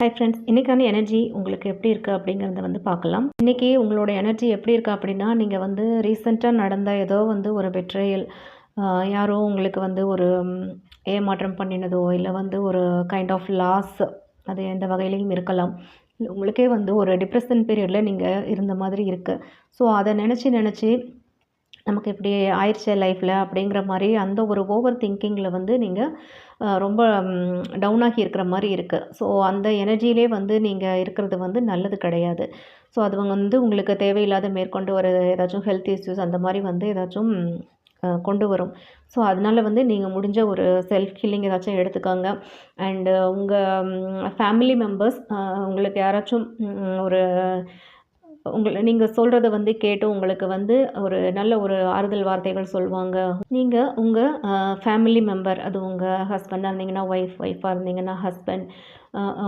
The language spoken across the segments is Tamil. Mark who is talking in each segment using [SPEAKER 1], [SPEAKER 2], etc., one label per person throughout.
[SPEAKER 1] ஹாய் ஃப்ரெண்ட்ஸ், இன்றைக்கான எனர்ஜி உங்களுக்கு எப்படி இருக்குது அப்படிங்கிறத வந்து பார்க்கலாம். இன்றைக்கி உங்களோட எனர்ஜி எப்படி இருக்கா அப்படின்னா, நீங்கள் வந்து ரீசெண்டாக நடந்த ஏதோ வந்து ஒரு பெட்ரேயல், யாரோ உங்களுக்கு வந்து ஒரு ஏமாற்றம் பண்ணினதோ, இல்லை வந்து ஒரு கைண்ட் ஆஃப் லாஸ், அது எந்த வகையிலையும் இருக்கலாம். இல்லை உங்களுக்கே வந்து ஒரு டிப்ரெஷன் பீரியடில் நீங்கள் இருந்த மாதிரி இருக்குது. ஸோ அதை நினச்சி நமக்கு இப்படி ஆயிடுச்சே லைஃப்பில் அப்படிங்கிற மாதிரி அந்த ஒரு ஓவர் திங்கிங்கில் வந்து நீங்கள் ரொம்ப டவுன் ஆகி இருக்கிற மாதிரி இருக்குது. ஸோ அந்த எனர்ஜியிலே வந்து நீங்கள் இருக்கிறது வந்து நல்லது கிடையாது. ஸோ அது வந்து உங்களுக்கு தேவையில்லாத மேற்கொண்டு ஒரு ஏதாச்சும் ஹெல்த் இஷ்யூஸ் அந்த மாதிரி வந்து ஏதாச்சும் கொண்டு வரும். ஸோ அதனால் வந்து நீங்கள் முடிஞ்ச ஒரு செல்ஃப் ஹீலிங் ஏதாச்சும் எடுத்துக்கோங்க. அண்டு உங்கள் ஃபேமிலி மெம்பர்ஸ் உங்களுக்கு யாராச்சும் ஒரு நீங்கள் சொல்கிறத வந்து கேட்டு உங்களுக்கு வந்து ஒரு நல்ல ஒரு ஆறுதல் வார்த்தைகள் சொல்லுவாங்க. நீங்கள் உங்கள் ஃபேமிலி மெம்பர், அது உங்கள் ஹஸ்பண்டாக இருந்தீங்கன்னா ஒய்ஃபாக இருந்தீங்கன்னா ஹஸ்பண்ட்,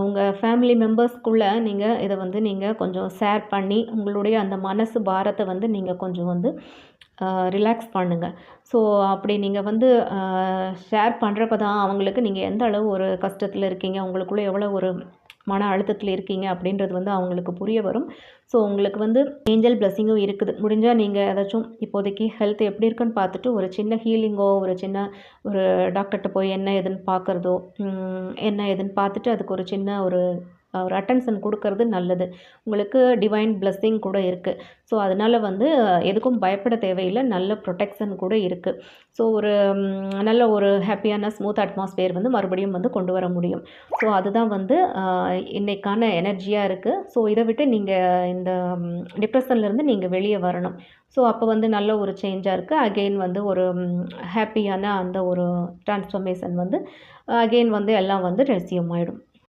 [SPEAKER 1] உங்கள் ஃபேமிலி மெம்பர்ஸ்குள்ளே நீங்கள் இதை வந்து நீங்கள் கொஞ்சம் ஷேர் பண்ணி உங்களுடைய அந்த மனசு பாரத்தை வந்து நீங்கள் கொஞ்சம் வந்து ரிலாக்ஸ் பண்ணுங்கள். ஸோ அப்படி நீங்கள் வந்து ஷேர் பண்ணுறப்ப தான் அவங்களுக்கு நீங்கள் எந்த அளவு ஒரு கஷ்டத்தில் இருக்கீங்க, உங்களுக்குள்ளே எவ்வளோ ஒரு மன அழுத்தத்தில் இருக்கீங்க அப்படின்றது வந்து அவங்களுக்கு புரிய வரும். ஸோ உங்களுக்கு வந்து ஏஞ்சல் பிளெஸ்ஸிங்கும் இருக்குது. முடிஞ்சால் நீங்கள் ஏதாச்சும் இப்போதைக்கு ஹெல்த் எப்படி இருக்குன்னு பார்த்துட்டு ஒரு சின்ன ஹீலிங்கோ, ஒரு சின்ன ஒரு டாக்டர்கிட்ட போய் என்ன ஏதுன்னு பார்க்குறதோ, என்ன ஏதுன்னு பார்த்துட்டு அதுக்கு ஒரு சின்ன ஒரு அட்டென்ஷன் கொடுக்கறது நல்லது. உங்களுக்கு டிவைன் பிளெஸ்ஸிங் கூட இருக்குது. ஸோ அதனால் வந்து எதுக்கும் பயப்பட தேவையில்லை. நல்ல ப்ரொடெக்ஷன் கூட இருக்குது. ஸோ ஒரு நல்ல ஒரு ஹாப்பியான ஸ்மூத் அட்மாஸ்பியர் வந்து மறுபடியும் வந்து கொண்டு வர முடியும். ஸோ அதுதான் வந்து இன்றைக்கான எனர்ஜியாக இருக்குது. ஸோ இதை விட்டு நீங்கள் இந்த டிப்ரெஷன்லேருந்து நீங்கள் வெளியே வரணும். ஸோ அப்போ வந்து நல்ல ஒரு சேஞ்சாக இருக்குது. அகெயின் வந்து ஒரு ஹாப்பியான அந்த ஒரு ட்ரான்ஸ்ஃபர்மேஷன் வந்து அகெயின் வந்து எல்லாம் வந்து ரெஸ்யூம் ஆகிடும்.